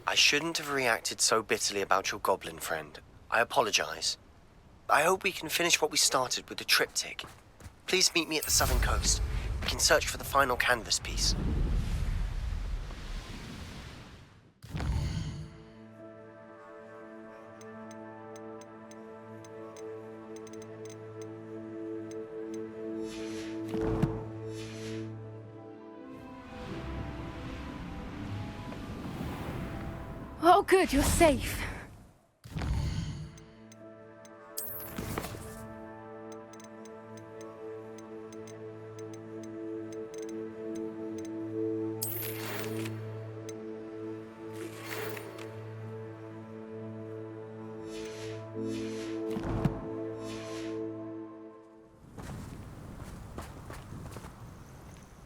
I shouldn't have reacted so bitterly about your goblin friend. I apologize. I hope we can finish what we started with the triptych. Please meet me at the southern coast. We can search for the final canvas piece. Oh, good, you're safe.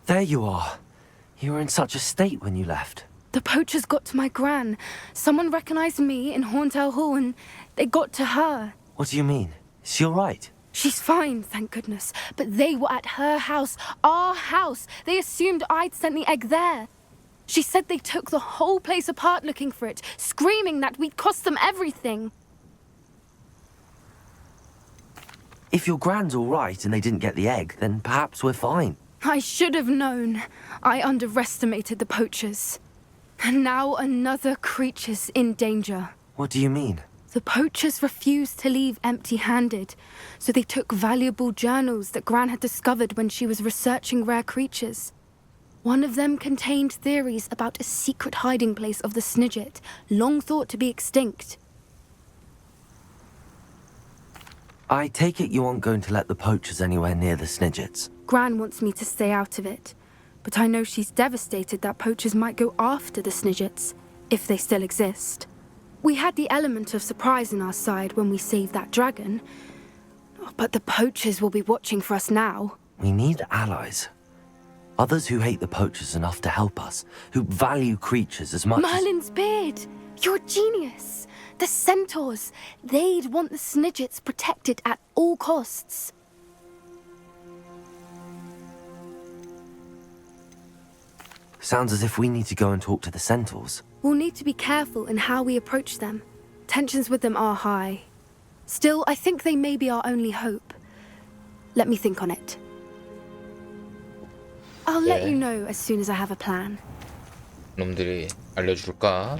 There you are. You were in such a state when you left. The poachers got to my gran. Someone recognized me in Horntail Hall and they got to her. What do you mean? Is she all right? She's fine, thank goodness. But they were at her house, our house. They assumed I'd sent the egg there. She said they took the whole place apart looking for it, screaming that we'd cost them everything. If your gran's all right and they didn't get the egg, then perhaps we're fine. I should have known. I underestimated the poachers. And now another creature's in danger. What do you mean? The poachers refused to leave empty-handed, so they took valuable journals that Gran had discovered when she was researching rare creatures. One of them contained theories about a secret hiding place of the Snidget, long thought to be extinct. I take it you aren't going to let the poachers anywhere near the Snidgets. Gran wants me to stay out of it, but I know she's devastated that poachers might go after the Snidgets, if they still exist. We had the element of surprise on our side when we saved that dragon, but the poachers will be watching for us now. We need allies. Others who hate the poachers enough to help us, who value creatures as much Merlin's beard! You're a genius! The centaurs! They'd want the Snidgets protected at all costs. Sounds as if we need to go and talk to the centaurs. We'll need to be careful in how we approach them. Tensions with them are high. Still, I think they may be our only hope. Let me think on it. I'll let you know as soon as I have a plan. 놈들이 알려줄까?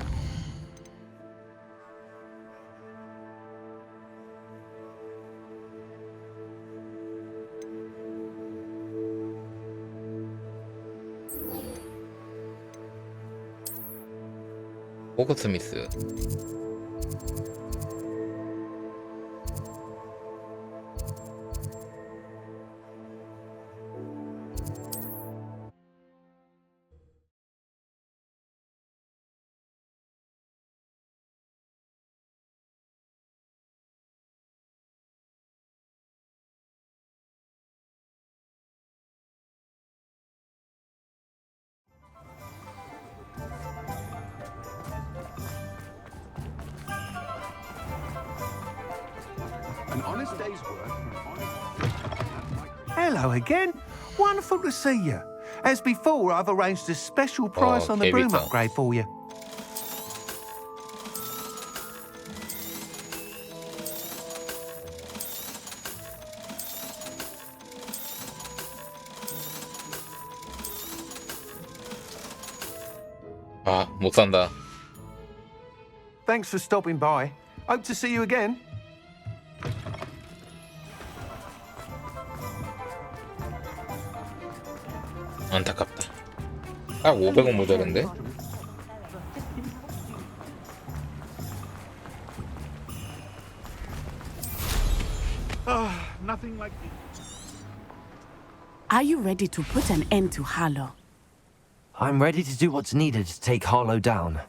호그 스미스. An honest day's work for an honest... Hello again. Wonderful to see you. As before, I've arranged a special price on the broom 재밌다. upgrade for you. 아, 못 산다. Thanks for stopping by. Hope to see you again. 안타깝다. 아, 500원 모자란데? Nothing like... Are you ready to put an end to Harlow? I'm ready to do what's needed to take Harlow down.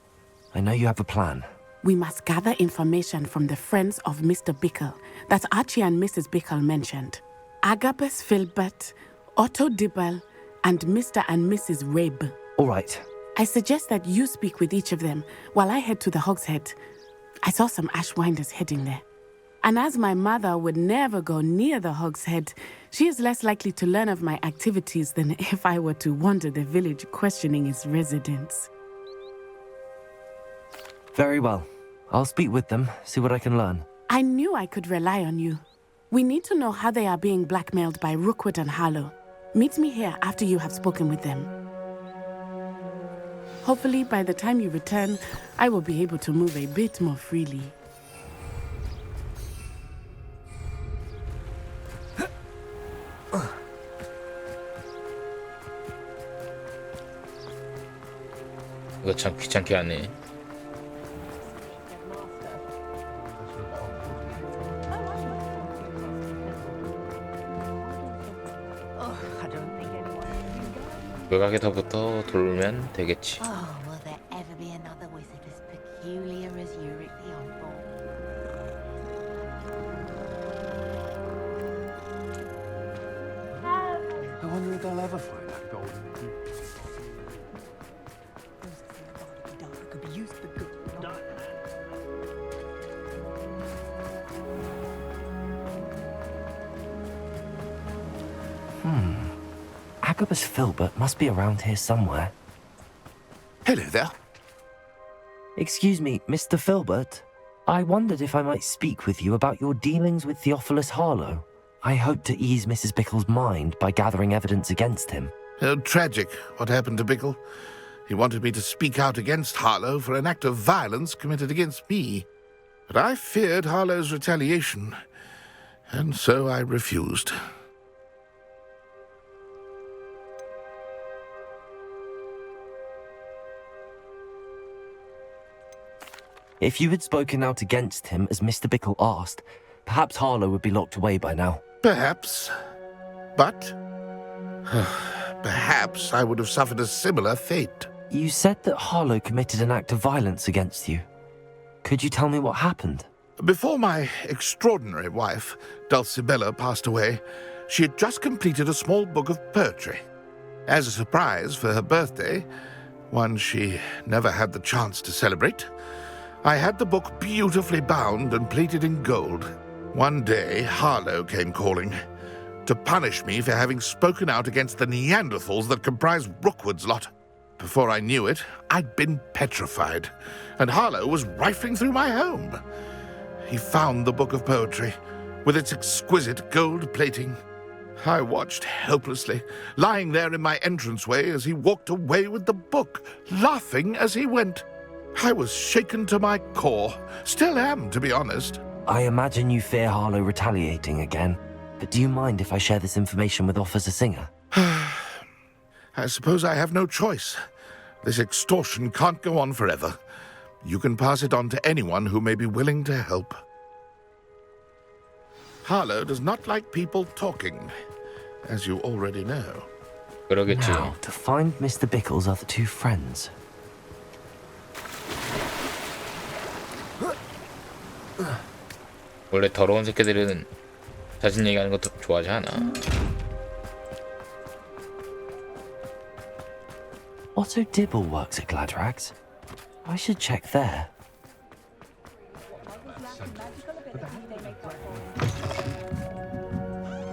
I know you have a plan. We must gather information from the friends of Mr. Bickle that Archie and Mrs. Bickle mentioned. Agabus Filbert, Otto Dibble, and Mr. and Mrs. Rabe. All right. I suggest that you speak with each of them while I head to the Hogshead. I saw some Ashwinders heading there. And as my mother would never go near the Hogshead, she is less likely to learn of my activities than if I were to wander the village questioning its residents. Very well. I'll speak with them, see what I can learn. I knew I could rely on you. We need to know how they are being blackmailed by Rookwood and Harlow. Meet me here after you have spoken with them. Hopefully, by the time you return, I will be able to move a bit more freely. 이거 참 귀찮게 하네. 외곽에서부터 돌면 되겠지. Oh, will there ever be another wizard as peculiar as Uric the Unborn? I wonder if they'll ever find that golden key. Could be used for good. Agabus Filbert must be around here somewhere. Hello there. Excuse me, Mr. Filbert. I wondered if I might speak with you about your dealings with Theophilus Harlow. I hope to ease Mrs. Bickle's mind by gathering evidence against him. Tragic what happened to Bickle. He wanted me to speak out against Harlow for an act of violence committed against me. But I feared Harlow's retaliation, and so I refused. If you had spoken out against him as Mr. Bickle asked, perhaps Harlow would be locked away by now. Perhaps. But perhaps I would have suffered a similar fate. You said that Harlow committed an act of violence against you. Could you tell me what happened? Before my extraordinary wife, Dulcibella, passed away, she had just completed a small book of poetry. As a surprise for her birthday, one she never had the chance to celebrate, I had the book beautifully bound and plated in gold. One day, Harlow came calling to punish me for having spoken out against the Neanderthals that comprise Rookwood's lot. Before I knew it, I'd been petrified, and Harlow was rifling through my home. He found the book of poetry, with its exquisite gold plating. I watched helplessly, lying there in my entranceway as he walked away with the book, laughing as he went. I was shaken to my core. Still am, to be honest. I imagine you fear Harlow retaliating again, but do you mind if I share this information with Officer Singer? I suppose I have no choice. This extortion can't go on forever. You can pass it on to anyone who may be willing to help. Harlow does not like people talking, as you already know. 그러겠지. Now, to find Mr. Bickle's other two friends. 원래 더러운 새끼들은 자신 얘기하는 것도 좋아하지 않아. Otto Dibble works at Gladrags. I should check there.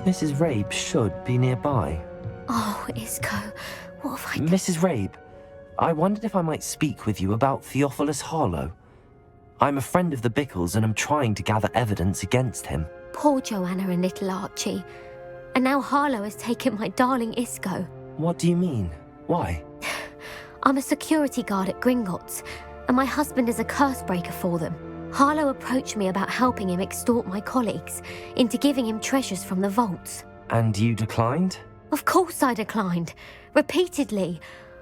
Mrs. Rabe should be nearby. Oh, Isco, what have I done? Mrs. Rabe, I wondered if I might speak with you about Theophilus Harlow. I'm a friend of the Bickles and I'm trying to gather evidence against him. Poor Joanna and little Archie. And now Harlow has taken my darling Isco. What do you mean? Why? I'm a security guard at Gringotts, and my husband is a curse breaker for them. Harlow approached me about helping him extort my colleagues into giving him treasures from the vaults. And you declined? Of course I declined. Repeatedly.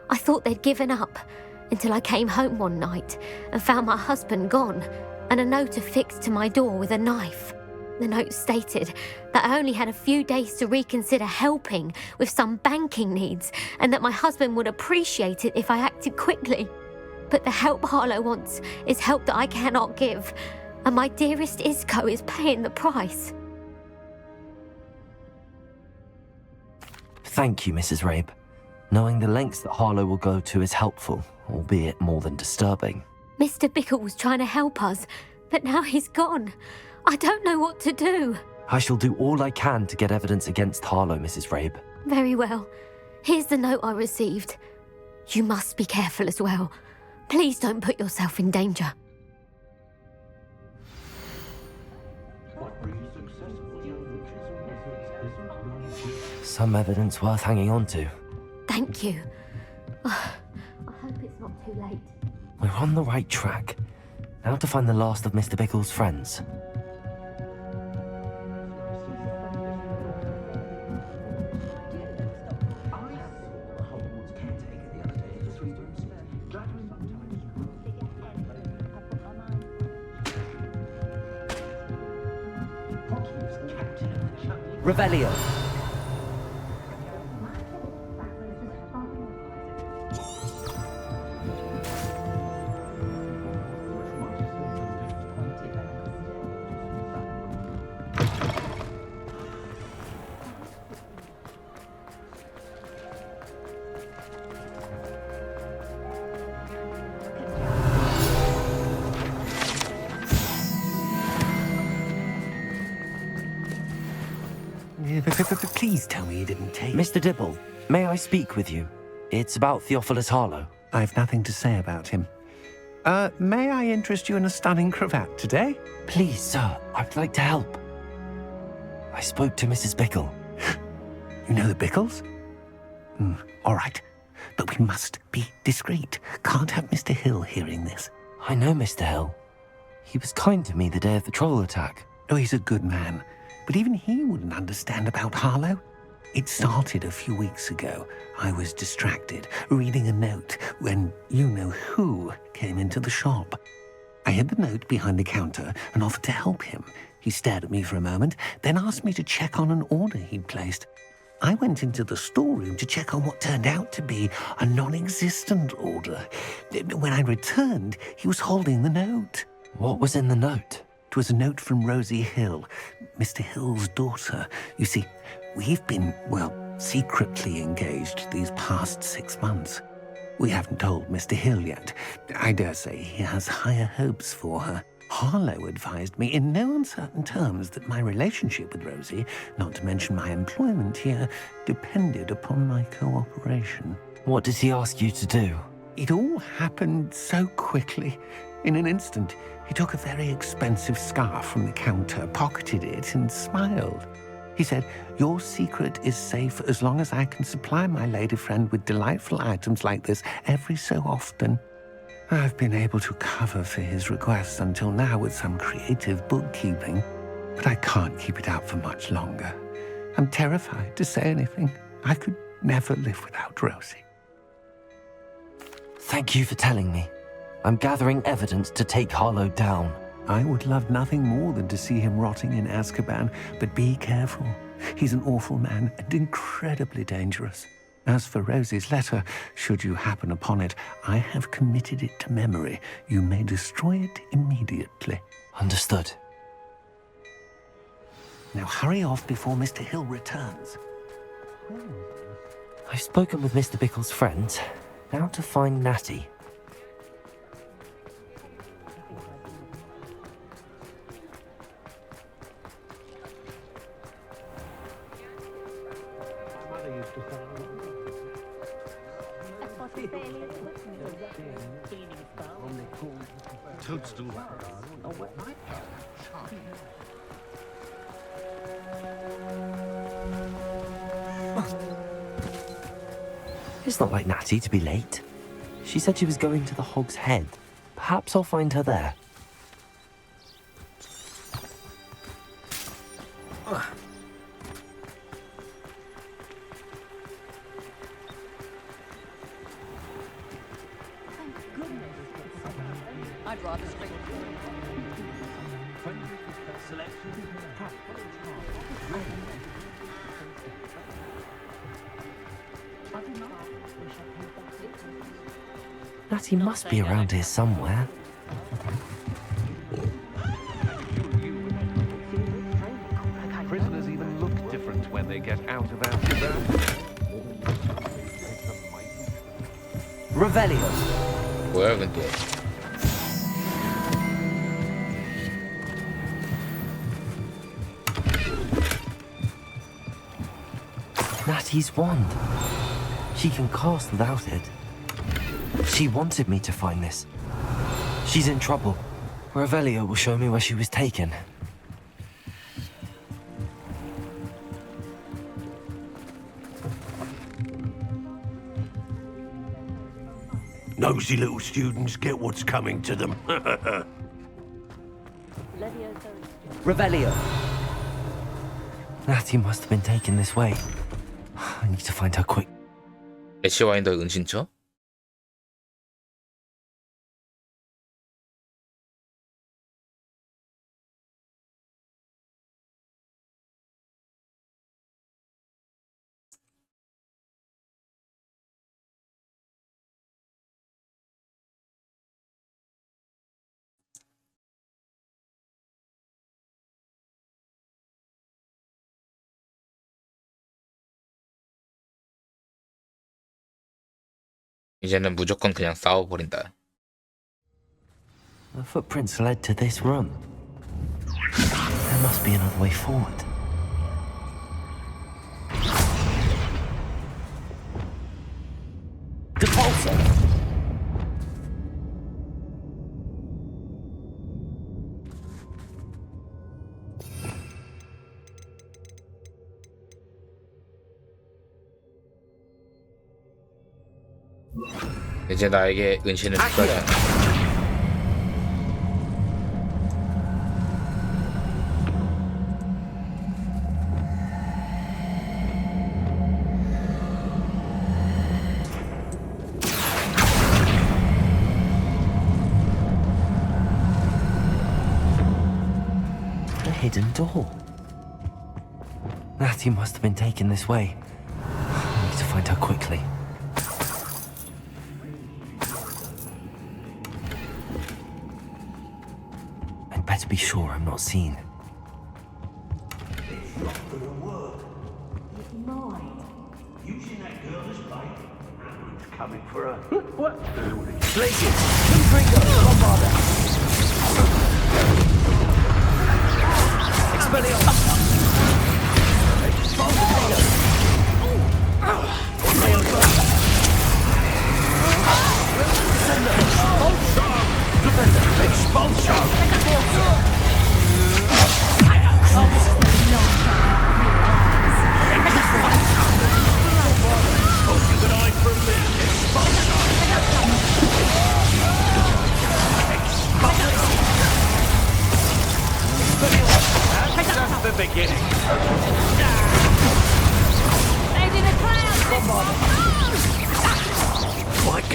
I thought they'd given up, until I came home one night and found my husband gone, and a note affixed to my door with a knife. The note stated that I only had a few days to reconsider helping with some banking needs, and that my husband would appreciate it if I acted quickly. But the help Harlow wants is help that I cannot give, and my dearest Isco is paying the price. Thank you, Mrs. Rabe. Knowing the lengths that Harlow will go to is helpful, albeit more than disturbing. Mr. Bickle was trying to help us, but now he's gone. I don't know what to do. I shall do all I can to get evidence against Harlow, Mrs. Rabe. Very well. Here's the note I received. You must be careful as well. Please don't put yourself in danger. Some evidence worth hanging on to. Thank you. I hope it's not too late. We're on the right track. Now to find the last of Mr. Bickle's friends. Revelio. Please tell me you didn't take... Mr. Dibble, may I speak with you? It's about Theophilus Harlow. I've nothing to say about him. May I interest you in a stunning cravat today? Please, sir, I'd like to help. I spoke to Mrs. Bickle. You know the Bickles? All right. But we must be discreet. Can't have Mr. Hill hearing this. I know Mr. Hill. He was kind to me the day of the troll attack. Oh, he's a good man. But even he wouldn't understand about Harlow. It started a few weeks ago. I was distracted, reading a note, when you-know-who came into the shop. I hid the note behind the counter and offered to help him. He stared at me for a moment, then asked me to check on an order he'd placed. I went into the storeroom to check on what turned out to be a non-existent order. When I returned, he was holding the note. What was in the note? It was a note from Rosie Hill, Mr. Hill's daughter. You see, we've been, well, secretly engaged these past 6 months. We haven't told Mr. Hill yet. I dare say he has higher hopes for her. Harlow advised me in no uncertain terms that my relationship with Rosie, not to mention my employment here, depended upon my cooperation. What did he ask you to do? It all happened so quickly. In an instant, he took a very expensive scarf from the counter, pocketed it, and smiled. He said, "Your secret is safe as long as I can supply my lady friend with delightful items like this every so often." I've been able to cover for his requests until now with some creative bookkeeping, but I can't keep it up for much longer. I'm terrified to say anything. I could never live without Rosie. Thank you for telling me. I'm gathering evidence to take Harlow down. I would love nothing more than to see him rotting in Azkaban, but be careful. He's an awful man and incredibly dangerous. As for Rosie's letter, should you happen upon it, I have committed it to memory. You may destroy it immediately. Understood. Now hurry off before Mr. Hill returns. I've spoken with Mr. Bickle's friends. Now to find Natty. Toadstool. It's not like Natty to be late. She said she was going to the Hog's Head. Perhaps I'll find her there. I'd rather speak. Natty must be around here somewhere. Prisoners even look different when they get out of Azkaban. Revelio. 뭐야 이건 또? Natty's wand. She can cast without it. She wanted me to find this. She's in trouble. Revelio will show me where she was taken. nosy little students get what's coming to them. Revelio. Natty must have been taken this way. I need to find her quick. 애쉬 와인더 은신처? 이제는 무조건 그냥 싸워버린다. The footprints led to this room. There must be another way forward. Depulsor! 이제 나에게 은신을 줄 A hidden door. Natty must have been taken this way. I need to find her quickly. I'd better be sure I'm not seen. Using that girl as bait. It's coming for her. What? Glaciers! Confringo! Bombarder! Expelliarmus! That's the beginning. Quite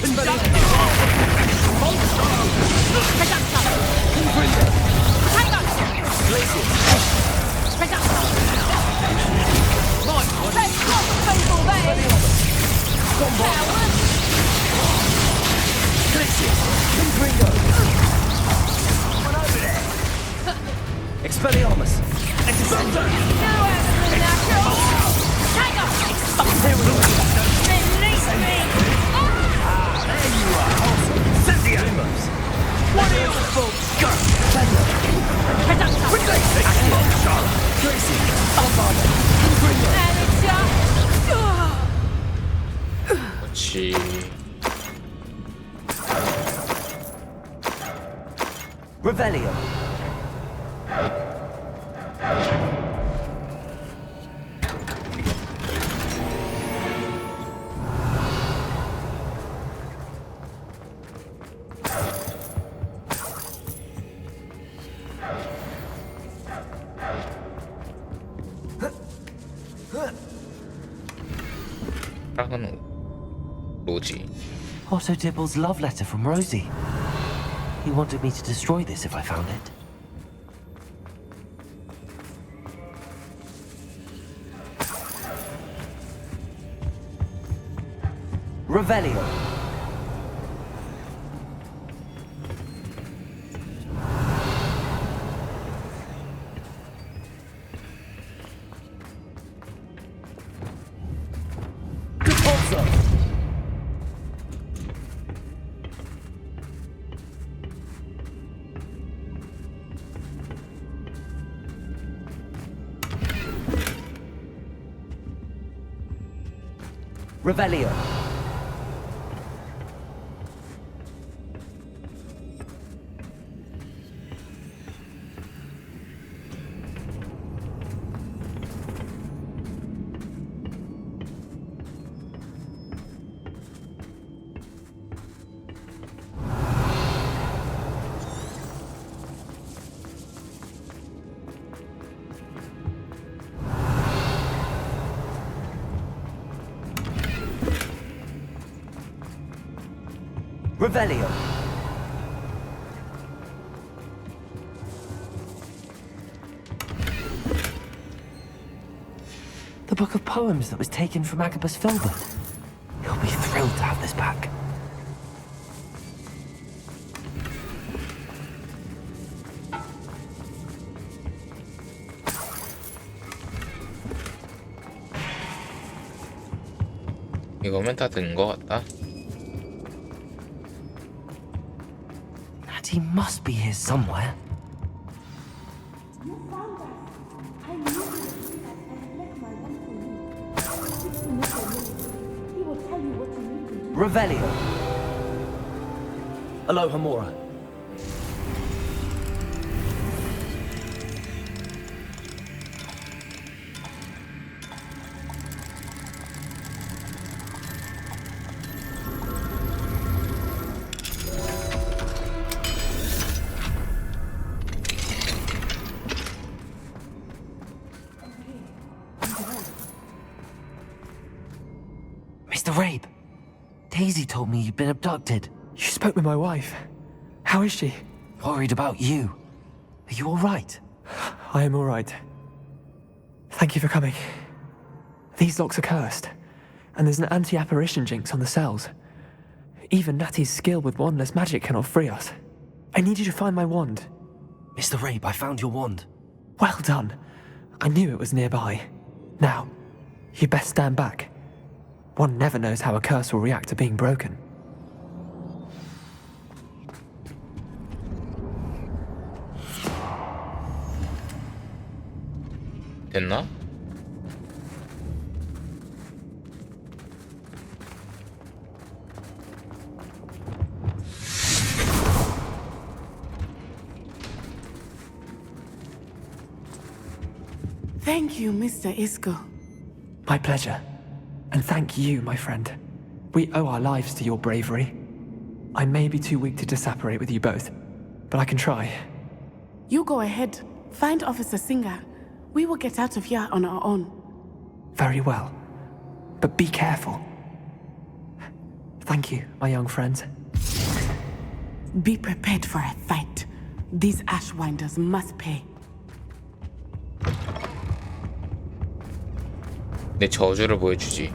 Expelliarmus! 그렇지. Revelio! 사랑은 뭐지? Otto Dibble's love letter from Rosie. He wanted me to destroy this if I found it. Revelio! Depulsor! Revelio! Revelio. The book of poems that was taken from Agabus Filbert. He'll be thrilled to have this back. 이거면 다 된 것 같다. Natty must be here somewhere. Revelio. Aloha Mora. Mr. Rabe, Daisy told me you'd been abducted. You spoke with my wife. How is she? Worried about you. Are you all right? I am all right. Thank you for coming. These locks are cursed, and there's an anti-apparition jinx on the cells. Even Natty's skill with wandless magic cannot free us. I need you to find my wand. Mr. Rabe, I found your wand. Well done. I knew it was nearby. Now, you best stand back. One never knows how a curse will react to being broken. 됐나? Thank you, Mr. Isco. My pleasure. And thank you, my friend. We owe our lives to your bravery. I may be too weak to disapparate with you both, but I can try. You go ahead. Find Officer Singer. We will get out of here on our own. Very well. But be careful. Thank you, my young friends. Be prepared for a fight. These Ashwinders must pay. 내 저주를 보여주지.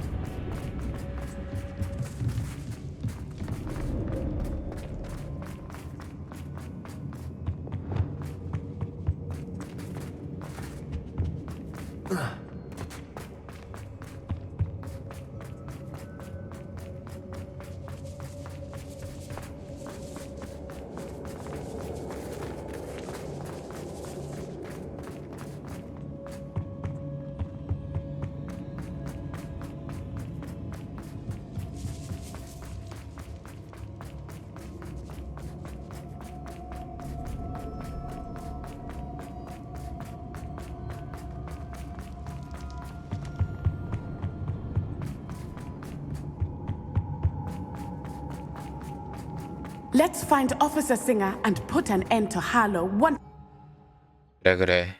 Let's find Officer Singer and put an end to Harlow once. 그래.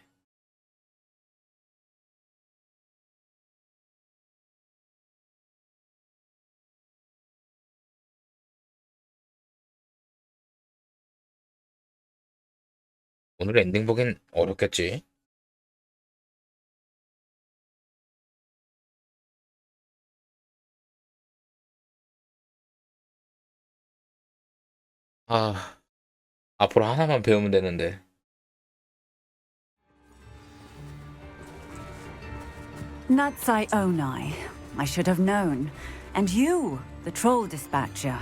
오늘 엔딩 보긴 어렵겠지. 앞으로 하나만 배우면 되는데. Natsai Onai. I should have known. And you, the troll dispatcher.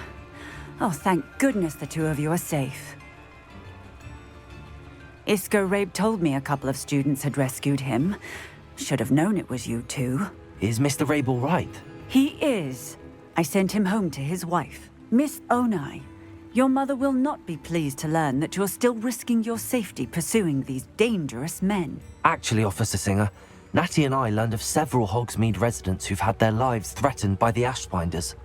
Oh, thank goodness the two of you are safe. Isco Rabe told me a couple of students had rescued him. Should have known it was you two. Is Mr. Rabe all right? He is. I sent him home to his wife, Miss Onai. Your mother will not be pleased to learn that you're still risking your safety pursuing these dangerous men. Actually, Officer Singer, Natty and I learned of several Hogsmeade residents who've had their lives threatened by the Ashwinders.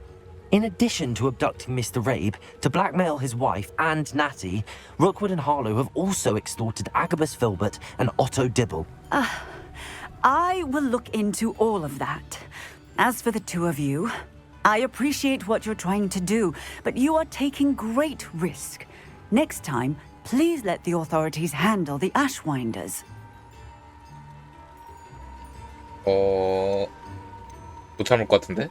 In addition to abducting Mr. Rabe to blackmail his wife and Natty, Rookwood and Harlow have also extorted Agabus Filbert and Otto Dibble. I will look into all of that. As for the two of you, I appreciate what you're trying to do, but you are taking great risk. Next time, please let the authorities handle the Ashwinders. 못 참을 것 같은데?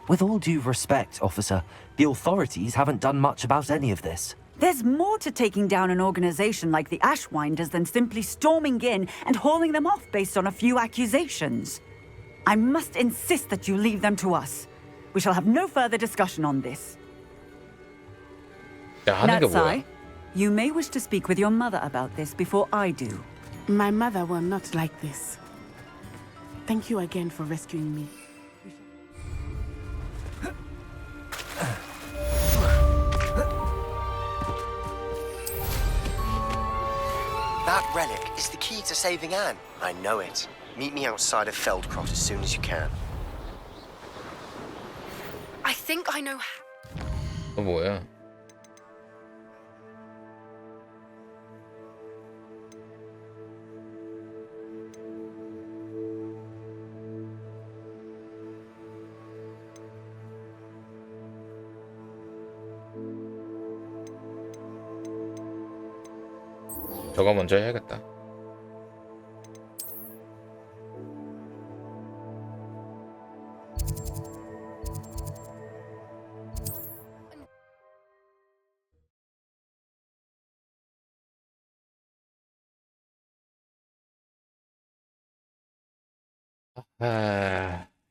With all due respect, officer, the authorities haven't done much about any of this. There's more to taking down an organization like the Ashwinders than simply storming in and hauling them off based on a few accusations. I must insist that you leave them to us. We shall have no further discussion on this. 야, 하는 게 뭐야? Natsai, you may wish to speak with your mother about this before I do. My mother will not like this. Thank you again for rescuing me. That relic is the key to saving Anne. I know it. Meet me outside of Feldcroft as soon as you can. I think I know. 뭐야? 저거 먼저 해야겠다.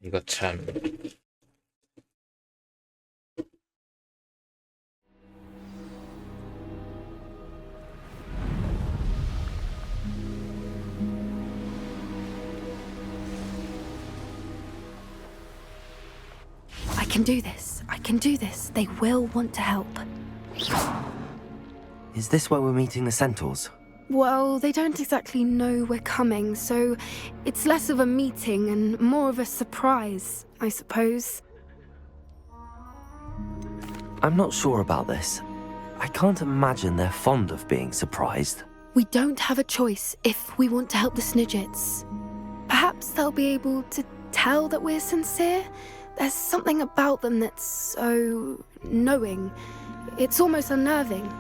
이거 참. I can do this. I can do this. They will want to help. Is this where we're meeting the centaurs? Well, they don't exactly know we're coming, so it's less of a meeting and more of a surprise, I suppose. I'm not sure about this. I can't imagine they're fond of being surprised. We don't have a choice if we want to help the Snidgets. Perhaps they'll be able to tell that we're sincere. There's something about them that's so knowing. It's almost unnerving.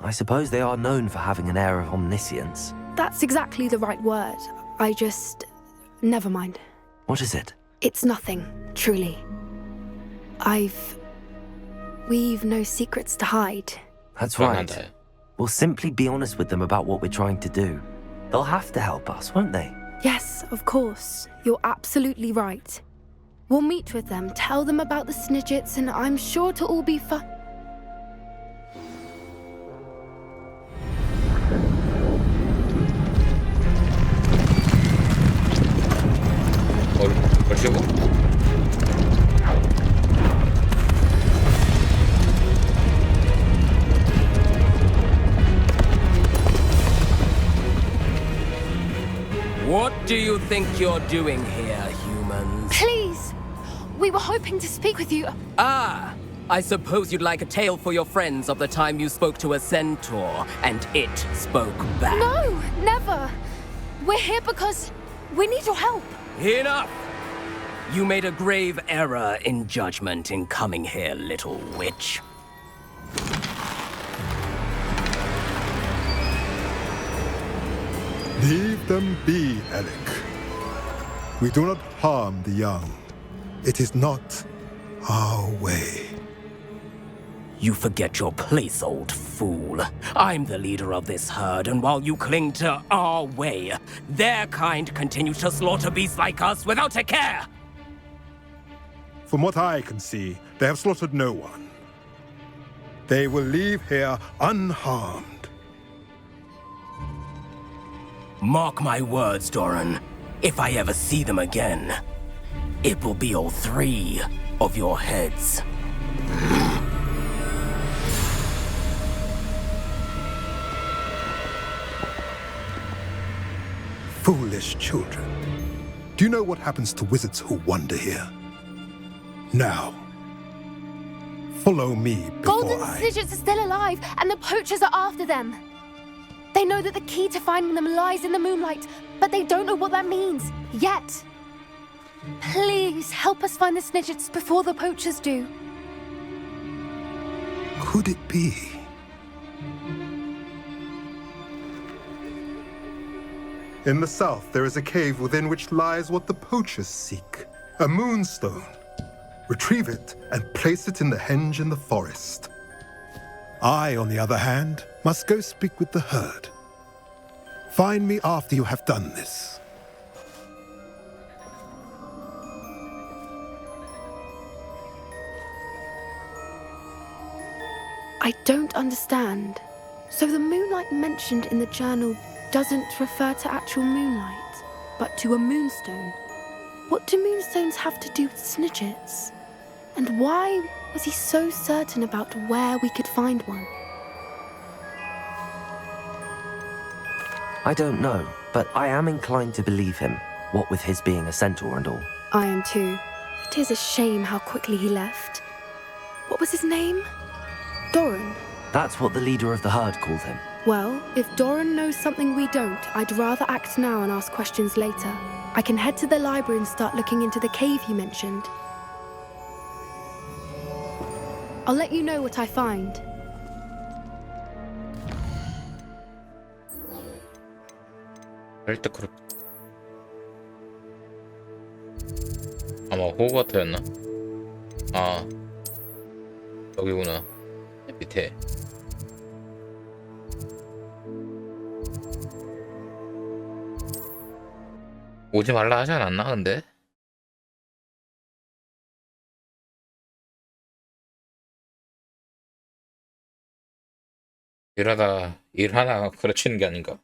I suppose they are known for having an air of omniscience. That's exactly the right word. Never mind. What is it? It's nothing, truly. We've no secrets to hide. That's right. We'll simply be honest with them about what we're trying to do. They'll have to help us, won't they? Yes, of course. You're absolutely right. We'll meet with them, tell them about the Snidgets, and I'm sure to all be fine. What do you think you're doing here, humans? Please! We were hoping to speak with you. Ah! I suppose you'd like a tale for your friends of the time you spoke to a centaur, and it spoke back. No! Never! We're here because we need your help. Enough! You made a grave error in judgment in coming here, little witch. Leave them be, Alec. We do not harm the young. It is not our way. You forget your place, old fool. I'm the leader of this herd, and while you cling to our way, their kind continue to slaughter beasts like us without a care. From what I can see, they have slaughtered no one. They will leave here unharmed. Mark my words, Doran. If I ever see them again, it will be all 3 of your heads. Foolish children. Do you know what happens to wizards who wander here? Now, follow me before Golden Snidgets are still alive, and the poachers are after them. They know that the key to finding them lies in the moonlight, but they don't know what that means yet. Please help us find the Snidgets before the poachers do. Could it be? In the south, there is a cave within which lies what the poachers seek. A moonstone. Retrieve it and place it in the henge in the forest. I, on the other hand, must go speak with the herd. Find me after you have done this. I don't understand. So the moonlight mentioned in the journal doesn't refer to actual moonlight, but to a moonstone. What do moonstones have to do with Snidgets? And why was he so certain about where we could find one? I don't know, but I am inclined to believe him, what with his being a centaur and all. I am too. It is a shame how quickly he left. What was his name? Doran. That's what the leader of the herd called him. Well, if Doran knows something we don't, I'd rather act now and ask questions later. I can head to the library and start looking into the cave you mentioned. I'll let you know what I find. 일단 그렇. 아마 호그와트였나? 아 여기구나. 밑에. 오지 말라 하지 않았나 근데? 일하다 일 하나 그르치는 게 아닌가?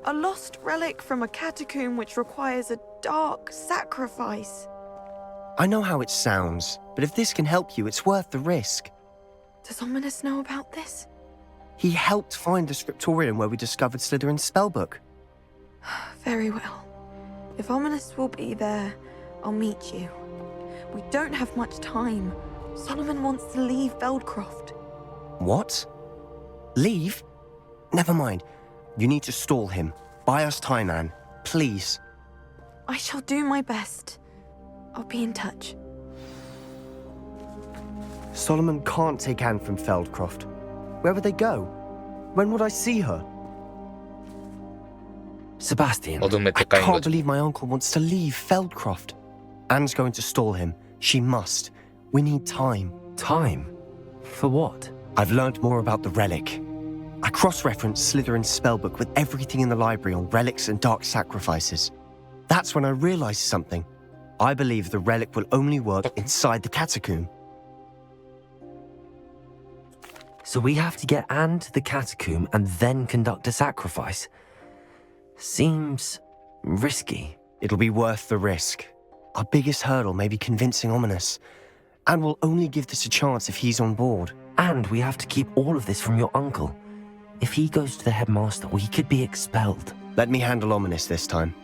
A lost relic from a catacomb which requires a dark sacrifice. I know how it sounds, but if this can help you, it's worth the risk. Does Ominous know about this? He helped find the scriptorium where we discovered Slytherin's spellbook. Very well. If Ominous will be there, I'll meet you. We don't have much time. Solomon wants to leave Feldcroft. What? Leave? Never mind. You need to stall him. Buy us time, Anne. Please. I shall do my best. I'll be in touch. Solomon can't take Anne from Feldcroft. Where would they go? When would I see her? Sebastian. I can't believe my uncle wants to leave Feldcroft. Anne's going to stall him. She must. We need time. Time? For what? I've learned more about the relic. I cross-referenced Slytherin's spellbook with everything in the library on relics and dark sacrifices. That's when I realized something. I believe the relic will only work inside the catacomb. So we have to get Anne to the catacomb and then conduct a sacrifice? Seems risky. It'll be worth the risk. Our biggest hurdle may be convincing Ominous. And we'll only give this a chance if he's on board. And we have to keep all of this from your uncle. If he goes to the headmaster, we could be expelled. Let me handle Ominous this time.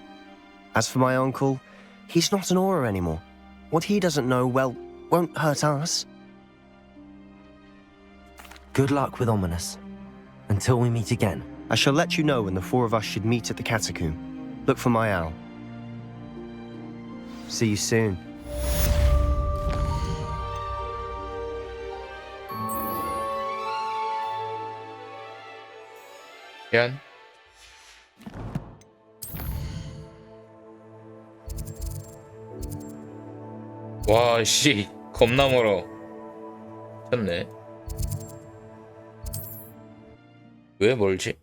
As for my uncle, he's not an Auror anymore. What he doesn't know, well, won't hurt us. Good luck with Ominous. Until we meet again. I shall let you know when the four of us should meet at the catacomb. Look for my owl. See you soon. 미안. 와, 씨, 겁나 멀어. 미쳤네. 왜 멀지?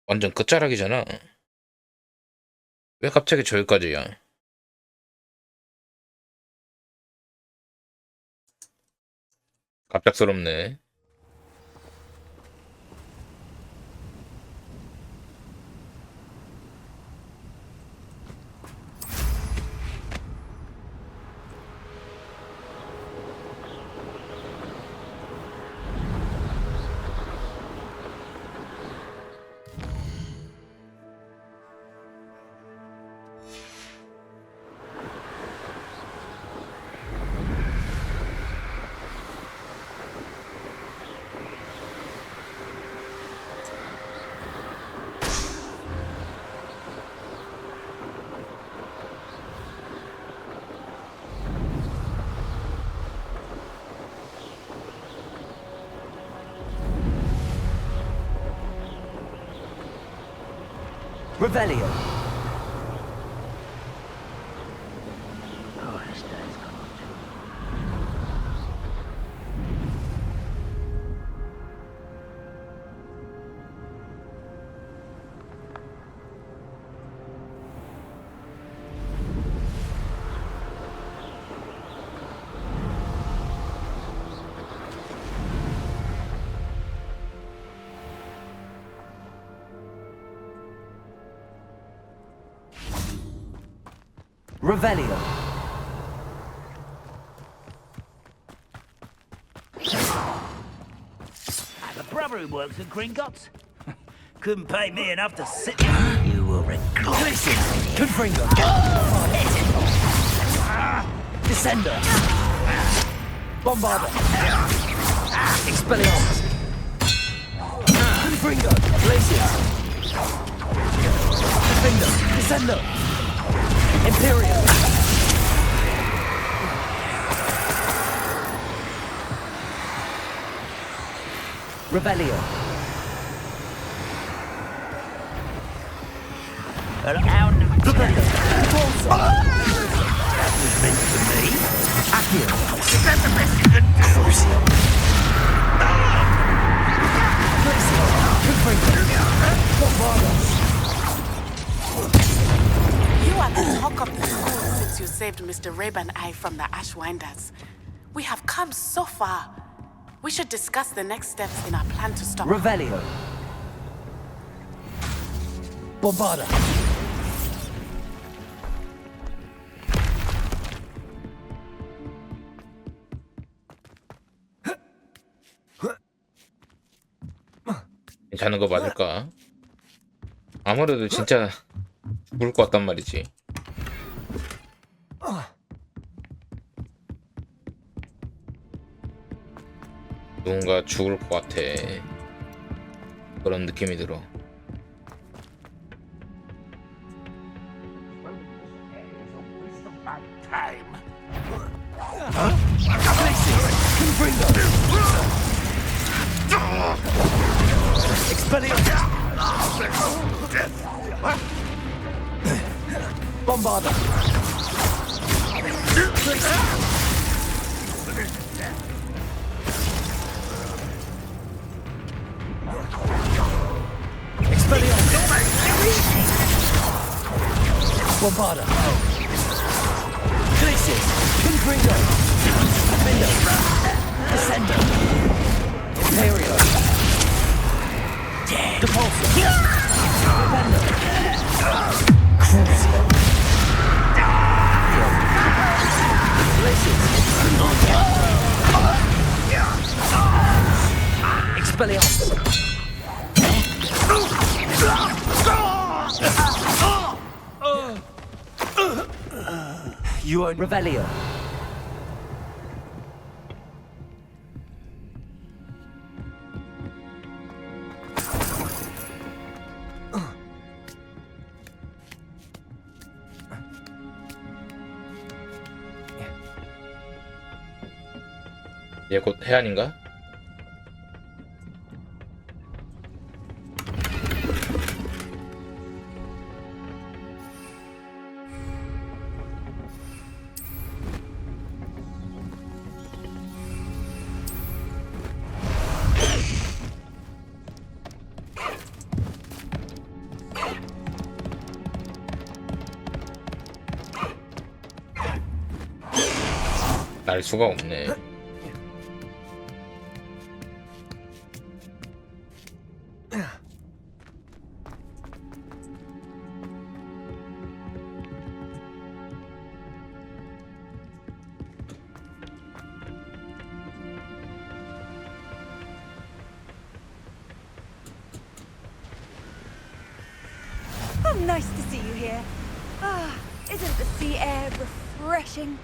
완전 끝자락이잖아. 왜 갑자기 저기까지야? 갑작스럽네. Revelio. Oh, this day's gone on too Revelio. The brother who works at Gringotts couldn't pay me enough to sit. You will regret. Listen, Confringo. Descender. Bombarder. Expelliarmus. Confringo. Glacius. Defender. Descender. Imperial. Revelio. That was meant for me. Accio. Is that the best you can do? Crucio. Glacius. Confringo. Bombarder. You are the talk of the school since you saved Mr. Rabe and I from the Ashwinders. We have come so far. We should discuss the next steps in our plan to stop. Revelio. Bombarder. 괜찮은 거 맞을까? 아무래도 진짜 죽을 것 같단 말이지. 누군가 죽을 것 같아. 그런 느낌이 들어. Bombarder. Bombarder. Glacius. Confringo. Defender. Descender. Imperial. Depulsor. Defender. Crucio. Glacius. Expelliarmus. You own Revelio. 얘 곧 해안인가? 날 수가 없네. Oh, nice to see you here. Ah, isn't the sea air refreshing?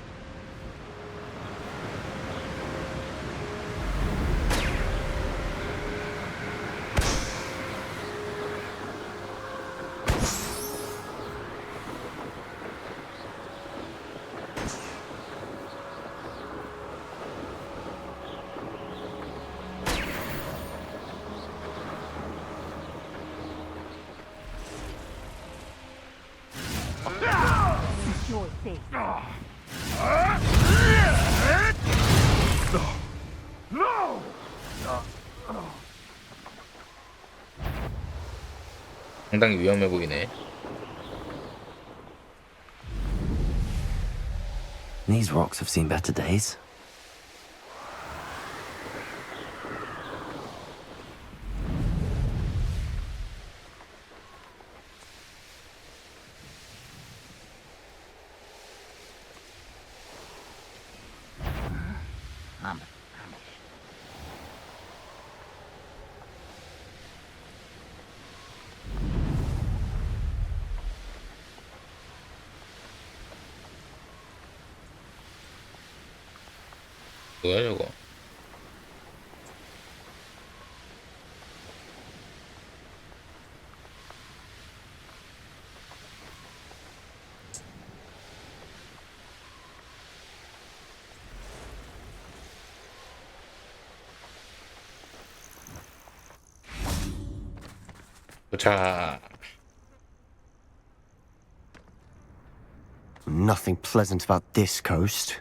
Your thing. No! 상당히 위험해 보이네. These rocks have seen better days. 뭐야 저거? 자, Nothing pleasant about this coast.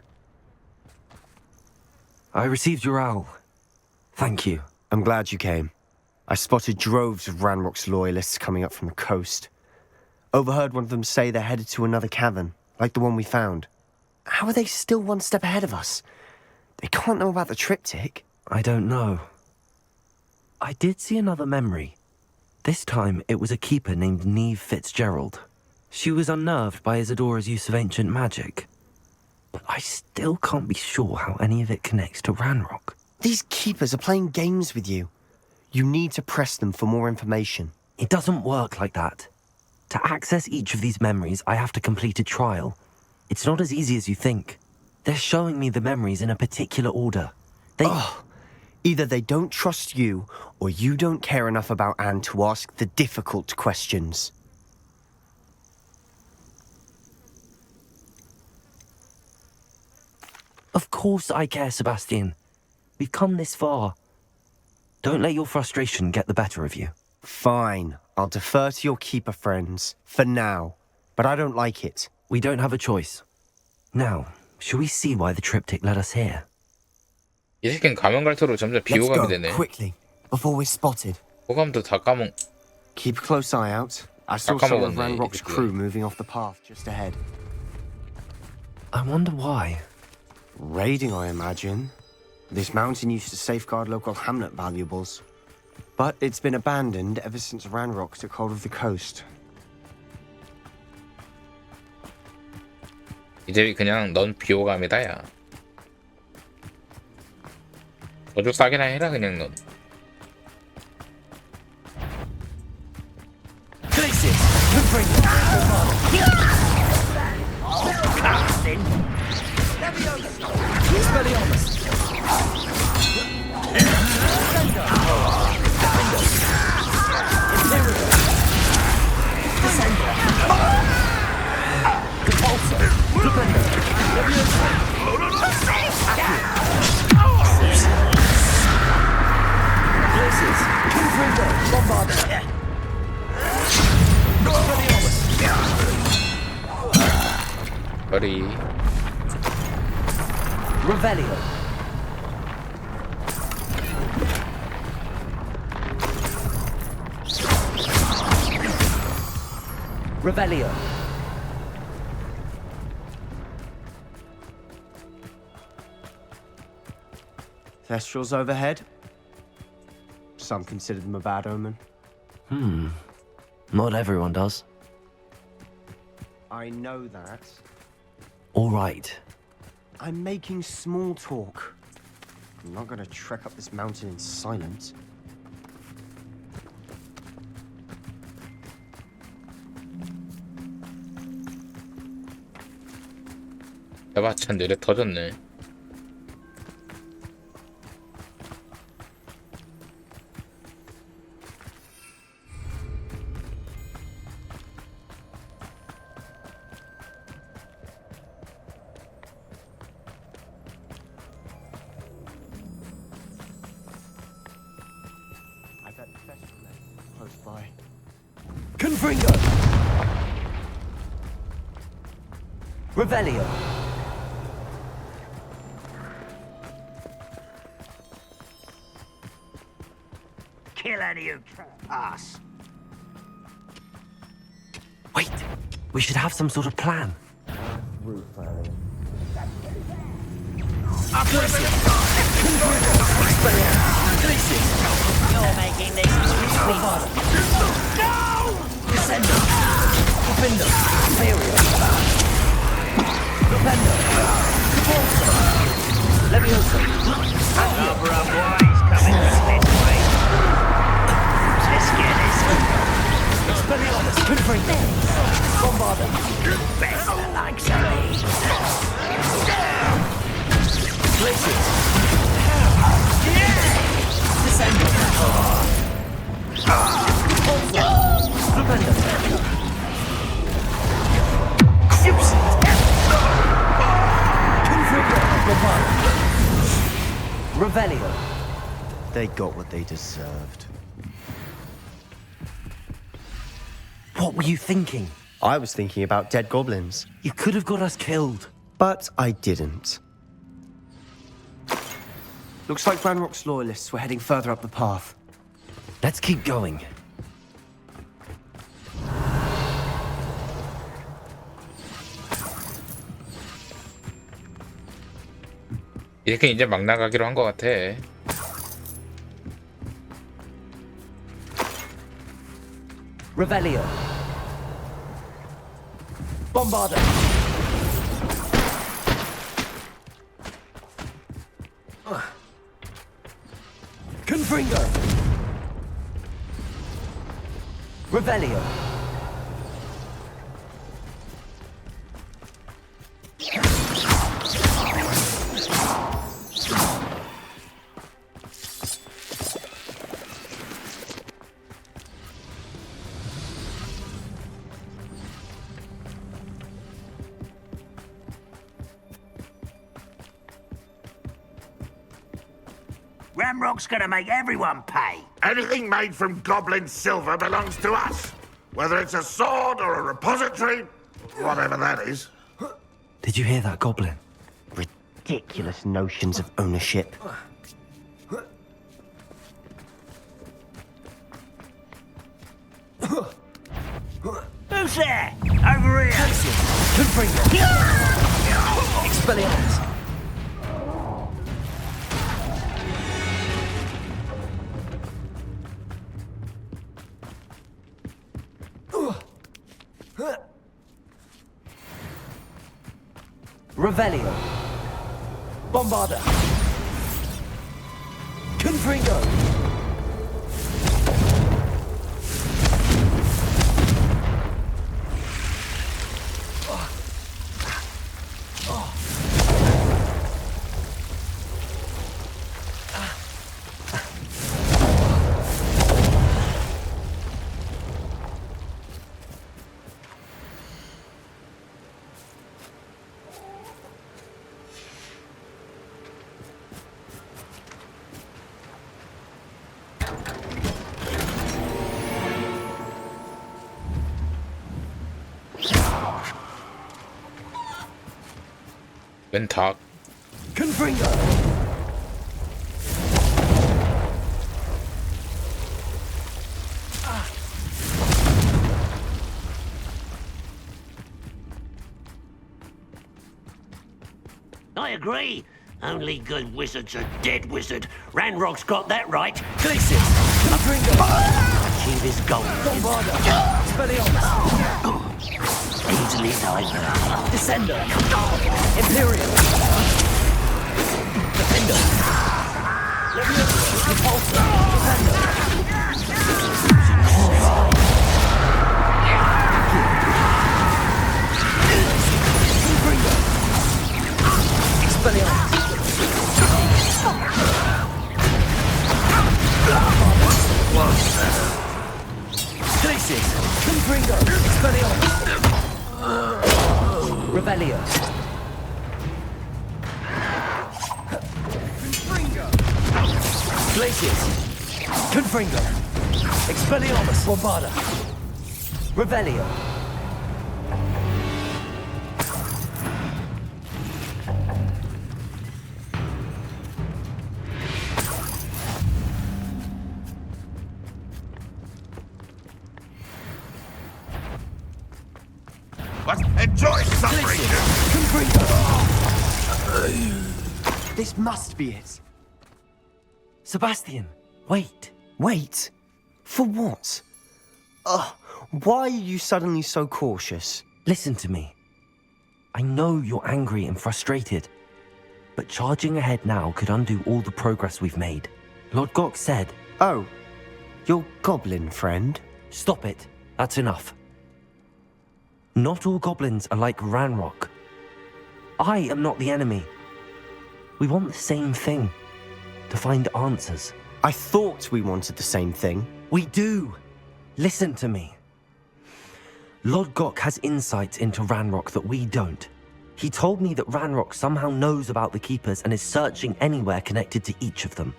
I received your owl. Thank you. I'm glad you came. I spotted droves of Ranrock's loyalists coming up from the coast. Overheard one of them say they're headed to another cavern, like the one we found. How are they still one step ahead of us? They can't know about the triptych. I don't know. I did see another memory. This time, it was a keeper named Neve Fitzgerald. She was unnerved by Isadora's use of ancient magic. But I still can't be sure how any of it connects to Ranrock. These keepers are playing games with you. You need to press them for more information. It doesn't work like that. To access each of these memories, I have to complete a trial. It's not as easy as you think. They're showing me the memories in a particular order. Either they don't trust you, or you don't care enough about Anne to ask the difficult questions. Of course I care, Sebastian. We've come this far. Don't let your frustration get the better of you. Fine. I'll defer to your keeper friends, for now. But I don't like it. We don't have a choice. Now, shall we see why the triptych led us here? 이 새끼는 가면 갈수록 점점 비호감이 되네. Quickly, before we're spotted. 호감도 다 까먹. Keep a close eye out. I saw some of Ranrock's crew moving off the path just ahead. I wonder why. Raiding, I imagine. This mountain used to safeguard local hamlet valuables. But it's been abandoned ever since Ranrock took hold of the coast. 이제 그냥 넌 비호감이다 야. 저쪽 싸게나 해라 그냥 넌. Buddy. Revelio. Revelio. Thestrals overhead. Some consider them a bad omen. Not everyone does. I know that. All right. I'm making small talk. I'm not going to trek up this mountain in silence. 야바찬 내려 터졌네. Close by. Confringo! Revelio. Kill any who trespass. Wait, we should have some sort of plan. You're making this really hard. No! Descendo. Defendo. Imperial. Defendo. Leviosa. Cover up wise coming this way. Let's get this. Expelliarmus. Confringo. Bombarda. Best the likes of me. Glacius. Descendo. Stupendo. Confringo. Bombarda. Revelio. They got what they deserved. What were you thinking? I was thinking about dead goblins. You could have got us killed. But I didn't. Looks like Ranrock's loyalists were heading further up the path. Let's keep going. 이렇게 이제 막 나가기로 한 것 같아. Revelio. Bombarda. Confringo. Revelio. Ramrock's gonna make everyone pay. Anything made from goblin silver belongs to us. Whether it's a sword or a repository, whatever that is. Did you hear that, Goblin? Ridiculous notions of ownership. Who's there? Over here. Confringo. Expelliarmus. Revelio. Bombarda. Confringo. 왼탁. Confringo. I agree. Only good wizards are dead wizard. Ranrock's got that right. Glacius. Confringo. Achieve his goal. Bombarda. Expelliarmus. Easily diverted. Descendo. Imperial. Defender. Repulsor. Defender. Confringo. Expelliarmus. Glacius. Confringo. Expelliarmus. Revelio. Glacius. Confringo. Expelliarmus. Bombarda. Revelio. but enjoy suffering. This must be it. Sebastian, wait. Wait? For what? Why are you suddenly so cautious? Listen to me. I know you're angry and frustrated, but charging ahead now could undo all the progress we've made. Lord Gok said... Oh, your goblin friend? Stop it. That's enough. Not all goblins are like Ranrock. I am not the enemy. We want the same thing. To find answers. I thought we wanted the same thing. We do. Listen to me. Lord Gok has insight into Ranrock that we don't. He told me that Ranrock somehow knows about the Keepers and is searching anywhere connected to each of them.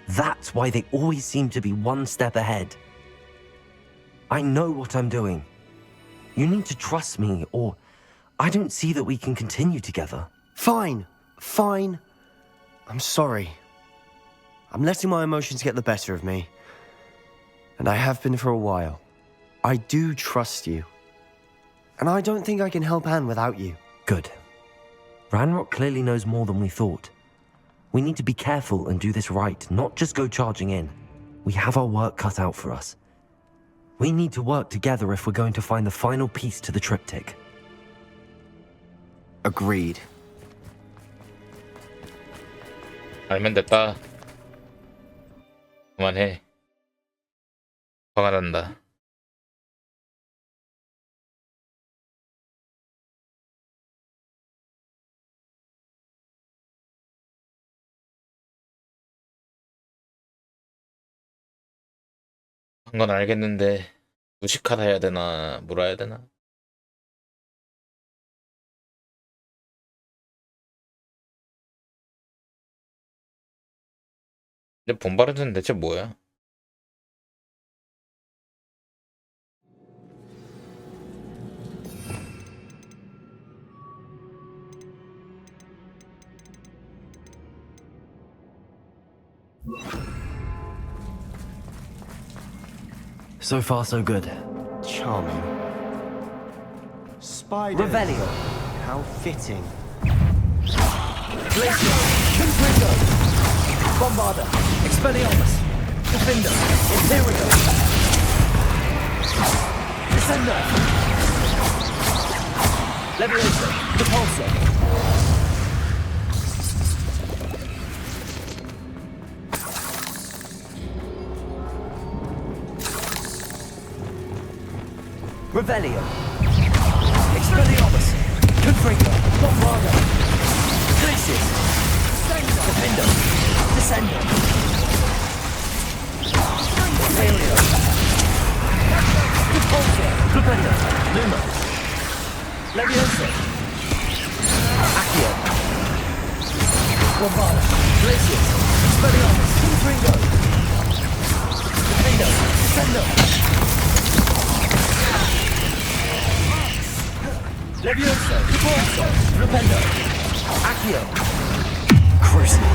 That's why they always seem to be one step ahead. I know what I'm doing. You need to trust me, or I don't see that we can continue together. Fine. I'm sorry. I'm letting my emotions get the better of me. And I have been for a while. I do trust you. And I don't think I can help Anne without you. Good. Ranrock clearly knows more than we thought. We need to be careful and do this right, not just go charging in. We have our work cut out for us. We need to work together if we're going to find the final piece to the triptych. Agreed. 알면 됐다. 그만해. 화가 난다. 한 건 알겠는데 무식하다 해야 되나 뭐라 해야 되나? 근데 본바르는 대체 뭐야? So far, so good. Charming. Spider. Revelio. How fitting. Glacier. Confringo. Bombarder. Expelliarmus. Defender. Imperio. Descender. Leviosa. Repulsor. Revelio. Expelliarmus. Confringo. Bombarder. Glacius. Defender. Descender. Failure. Repulsor. Propender. Luma. Leviosa. Accio. Bombarder. Glacius. Expelliarmus. Confringo. Defender. Descender. Leviosa, Repulsor, Repender, Accio, Crucible,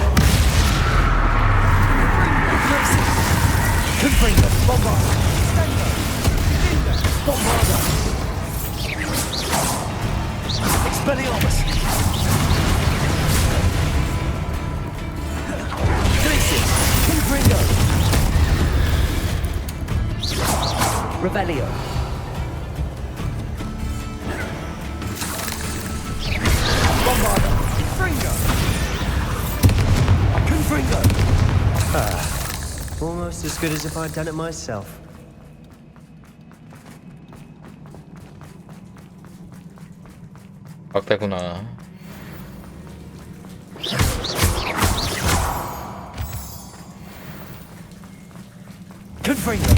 Confringo, Bombarder, Bombarder, Expelliarmus, Glacius, Confringo, Revelio. Bombarder! Fringo! Confringo! Almost as good as if I'd done it myself. 박대구나. Confringo!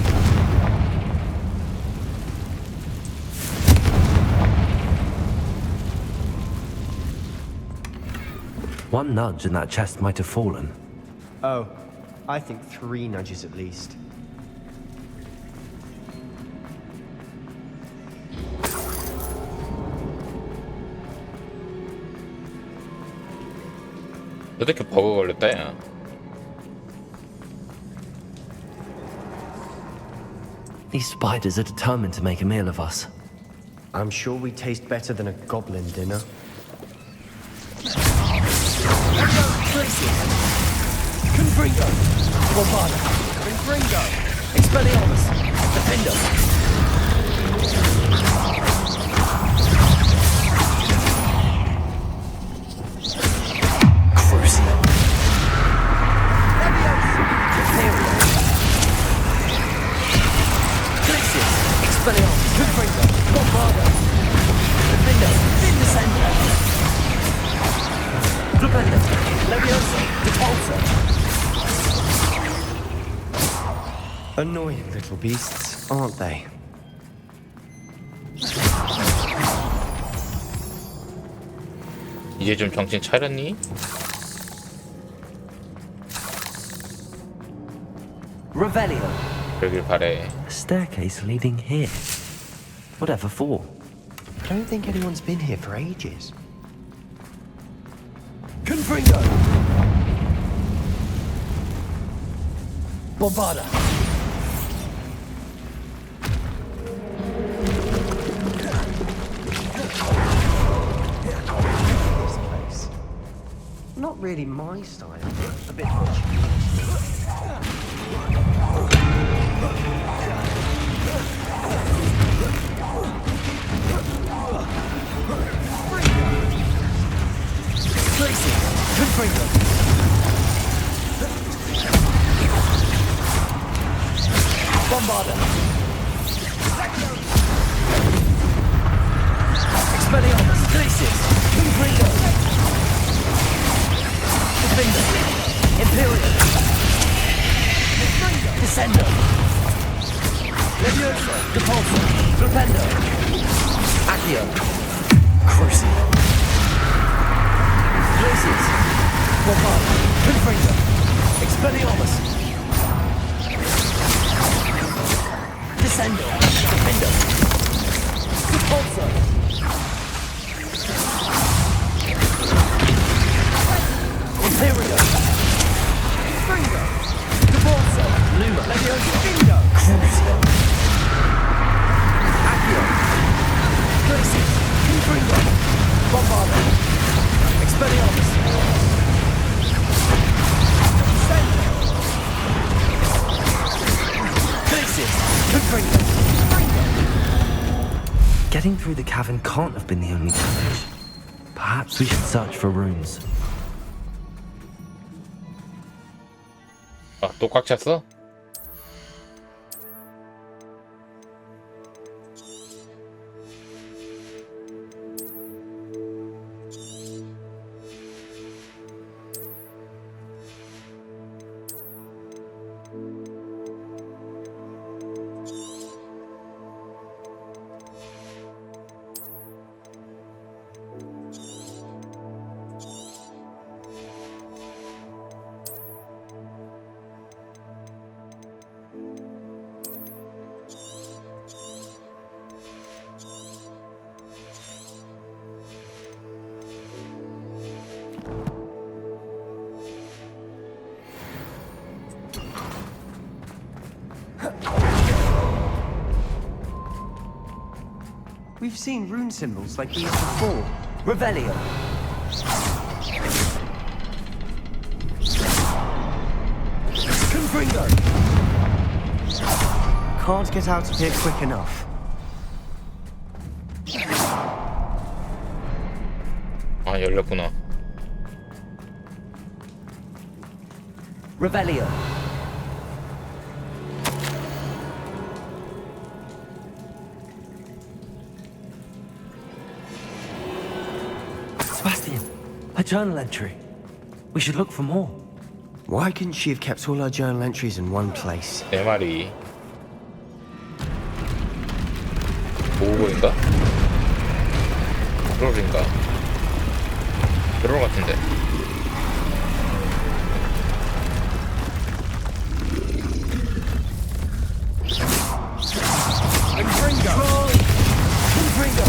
One nudge and that chest might have fallen. Oh, I think 3 nudges at least. 어떻게 버그 걸렸다 야. These spiders are determined to make a meal of us. I'm sure we taste better than a goblin dinner. Confringo! Bombarda! Confringo! Expelliarmus! Defender! Crucio! Leviosa! Imperio! Glacius! Expelliarmus! Confringo! Bombarda! Defender! Descender! Defender! Leviosa! Repulsor! Annoying little beasts, aren't they? 이제 좀 정신 차렸니? Revelio. 그러길 바래. A staircase leading here. Whatever for? I don't think anyone's been here for ages. Confringo! Bombarda! This place. Not really my style. A bit much. Tracy! Confringo! Bombarda! Expelliarmus! Glacius! Confringo! Defender! Imperial! Descender! Leviosa! Repulsor! Rependo! Accio! Crucio! Glacius! Bombarda! Confringo! Expelliarmus! Descendo! Defender! Repulsor! Imperio! Fringo! Repulsor! Luma! Leviosa! Bingo! Crucio! Accio! Glacius! Confringo! Bombarda! Expelliarmus! Descendo! Glacius! Confringo! Getting through the cavern can't have been the only challenge. Perhaps we should search for runes. 아, 또 꽉 찼어? We've seen rune symbols like these before. Revelio. Confringo! Can't get out of here quick enough. 아, 열렸구나. Revelio. Sebastian, a journal entry. We should look for more. Why couldn't she have kept all her journal entries in one place? 내 말이. 보호인가? 드롤인가? 드롤 같은데. Confringo! Confringo!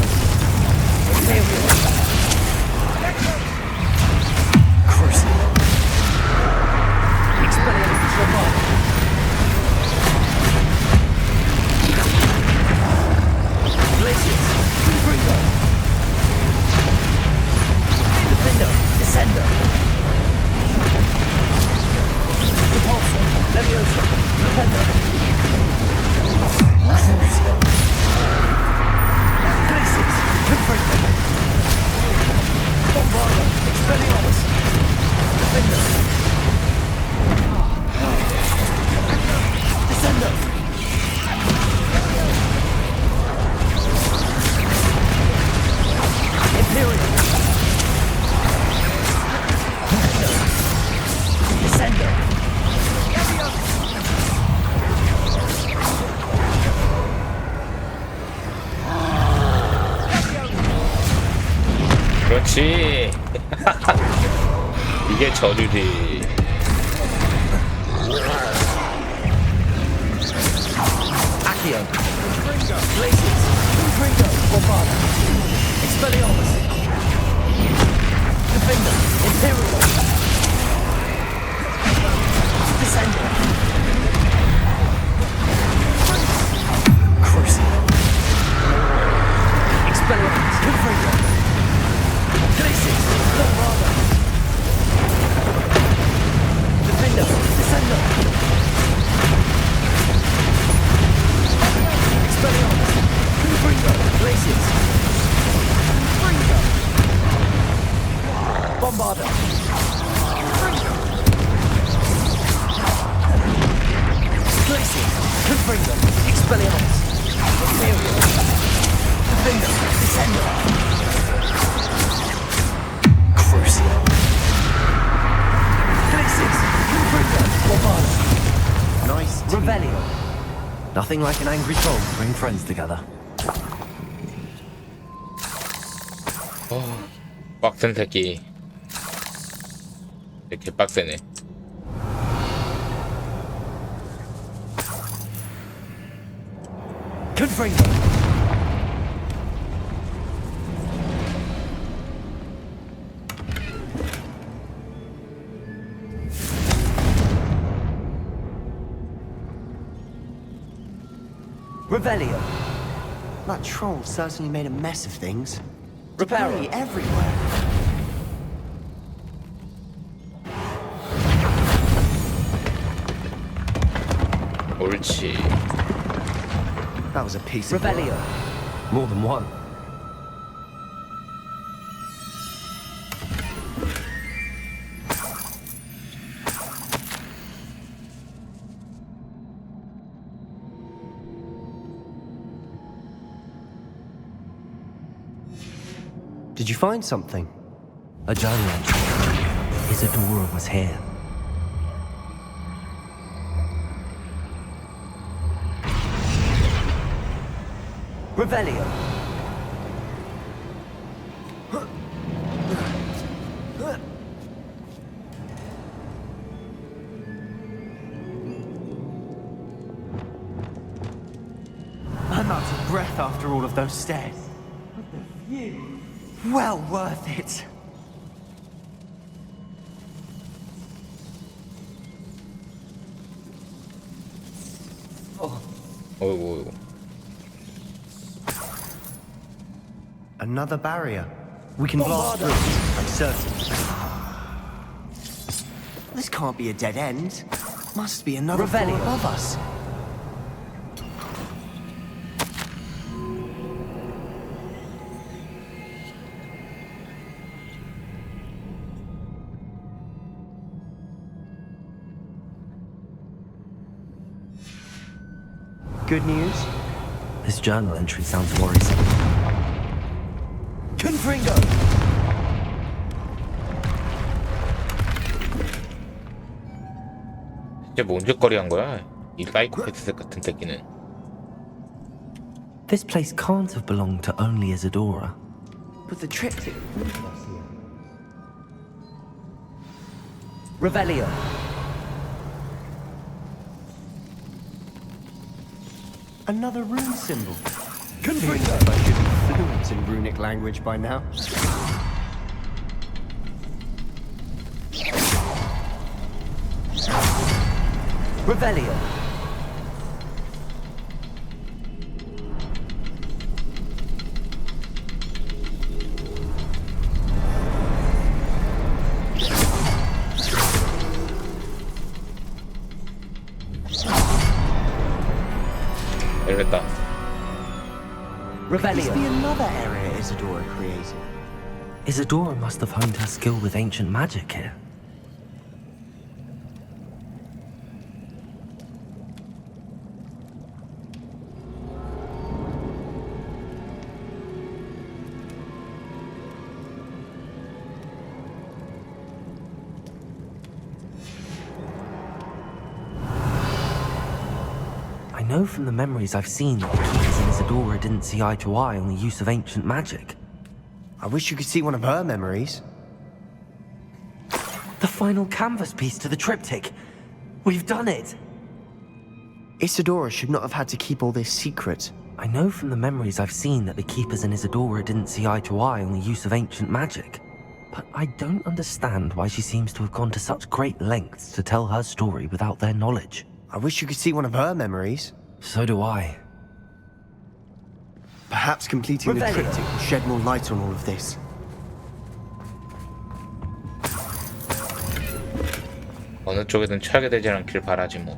Crucio! Expelliarmus! Bombarda! Glacius! 그렇지. 이게 저주지. Accio. Glacius. Confringo. Bombada. Expelliarmus. Defender. Imperial. Descender. Crucible. Expelliarmus. Confringo. Glacius. Bombada. Defender. Descender. Expelliarmus. Confringo. Glacius. Confringo. Bombarda. Confringo. Glacius. Confringo. Expelliarmus. Imperial. Defender. Descender. Crucial. Glacius. Confringo. Bombarda. Nice. Revelio. Nothing like an angry troll to bring friends together. 빡센 새끼. 이렇게 빡세네. Confringo. Revelio. That troll certainly made a mess of things. Reparo. Debris everywhere. 옳지. That was a piece of Revelio. More than one. Did you find something? A journal entry. Isadora was here. Revelio. I'm out of breath after all of those stairs. But the view, well worth it. 어이구. Another barrier. We can blast through, I'm certain. This can't be a dead end. Must be another floor Revelio. above us. Good news? This journal entry sounds worrisome. Confringo! 진짜 뭔 짓거리 한 거야? 이 사이코패스 같은 새끼는. This place can't have belonged to only Isadora. But the triptych. Revelio. Another rune symbol. Confringo. I should be fluent in runic language by now. Revelio. 열렸다. Could this be another area Isadora created? Isadora must have honed her skill with ancient magic here. I know from the memories I've seen that Keys and Isadora didn't see eye to eye on the use of ancient magic. I wish you could see one of her memories. The final canvas piece to the triptych. We've done it! Isadora should not have had to keep all this secret. I know from the memories I've seen that the Keepers and Isadora didn't see eye to eye on the use of ancient magic. But I don't understand why she seems to have gone to such great lengths to tell her story without their knowledge. I wish you could see one of her memories. So do I. Perhaps completing the triptych will shed more light on all of this. 어느 쪽에든 차게 되지 않길 바라지 뭐.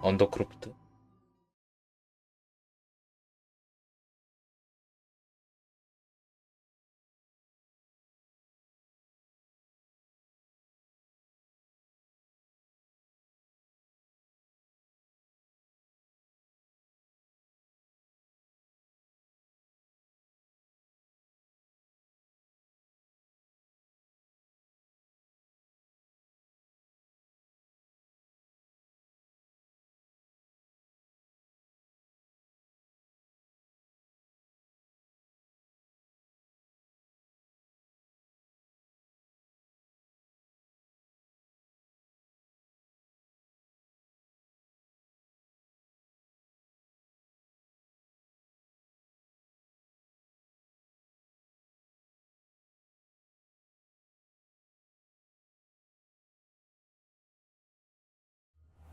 언더크로프트.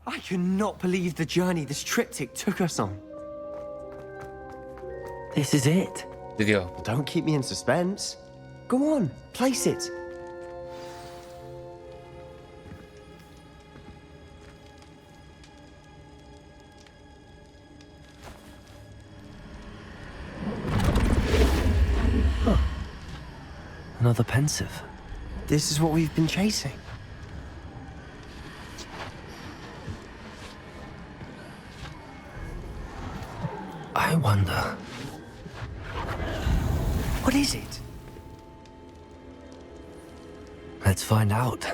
I cannot believe the journey this triptych took us on. This is it. 드디어. Don't keep me in suspense. Go on, place it. Another pensive. This is what we've been chasing. I wonder. What is it? Let's find out.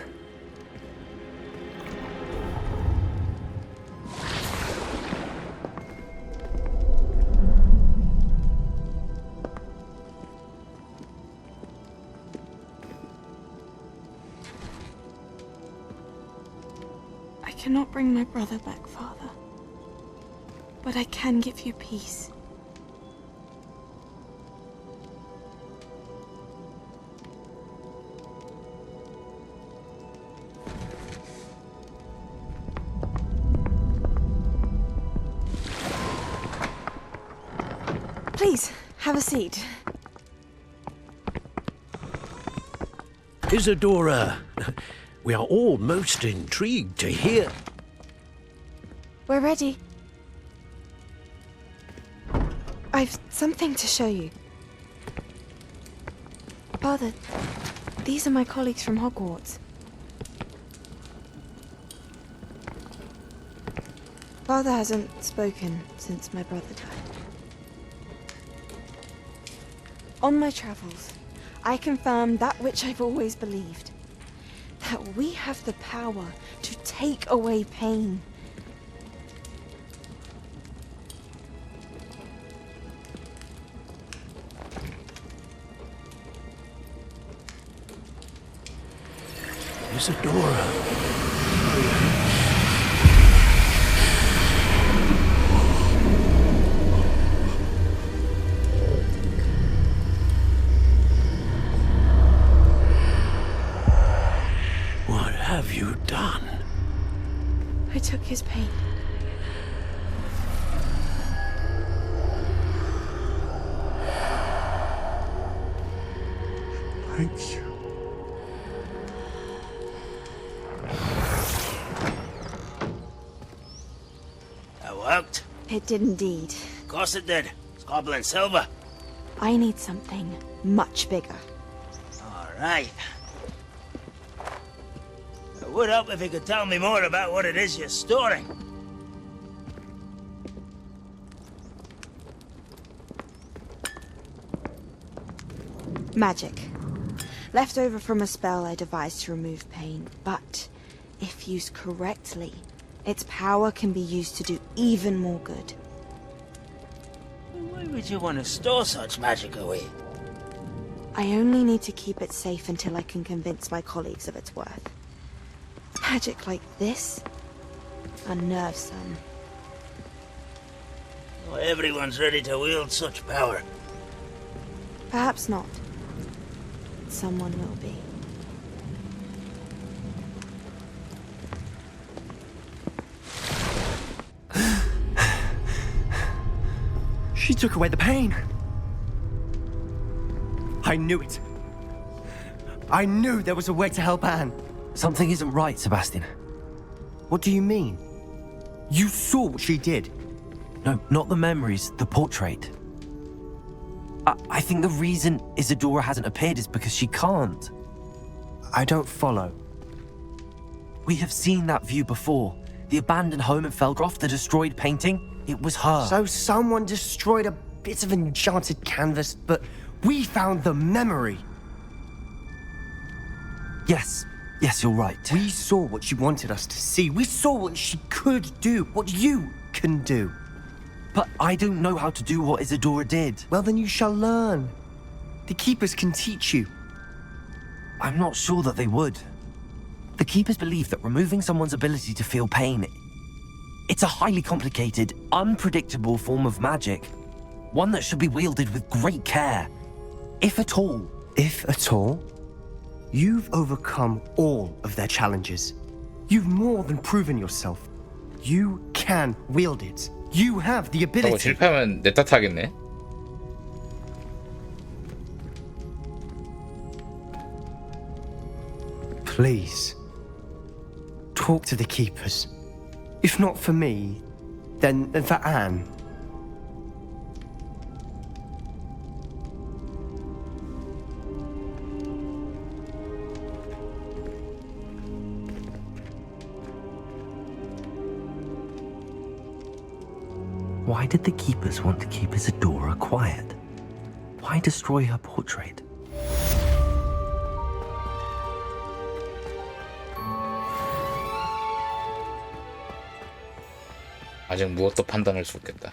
I cannot bring my brother back, Father. But I can give you peace. Please, have a seat. Isadora, we are all most intrigued to hear. We're ready. I've something to show you. Father, these are my colleagues from Hogwarts. Father hasn't spoken since my brother died. On my travels, I confirmed that which I've always believed. That we have the power to take away pain. Isadora. What have you done? I took his pain. Thank you. Worked? It did indeed. Of course it did. It's goblin silver. I need something much bigger. All right. It would help if you could tell me more about what it is you're storing. Magic. Left over from a spell I devised to remove pain, but if used correctly, its power can be used to do even more good. Why would you want to store such magic away? I only need to keep it safe until I can convince my colleagues of its worth. Magic like this unnerves some. Not everyone's ready to wield such power. Perhaps not. Someone will be. She took away the pain. I knew it. I knew there was a way to help Anne. Something isn't right, Sebastian. What do you mean? You saw what she did. No, not the memories, the portrait. I think the reason Isadora hasn't appeared is because she can't. I don't follow. We have seen that view before. The abandoned home in Felgroth, the destroyed painting, it was her. So someone destroyed a bit of enchanted canvas, but we found the memory. Yes, you're right. We saw what she wanted us to see. We saw what she could do, what you can do. But I don't know how to do what Isadora did. Well, then you shall learn. The Keepers can teach you. I'm not sure that they would. The Keepers believe that removing someone's ability to feel pain, it's a highly complicated, unpredictable form of magic. One that should be wielded with great care. If at all. If at all? You've overcome all of their challenges. You've more than proven yourself. You can wield it. You have the ability. 실패하면 내 탓하겠네. Please, talk to the Keepers. If not for me, then for Anne. Why did the Keepers want to keep Isadora quiet? Why destroy her portrait? 아직 무엇도 판단할 수 없겠다.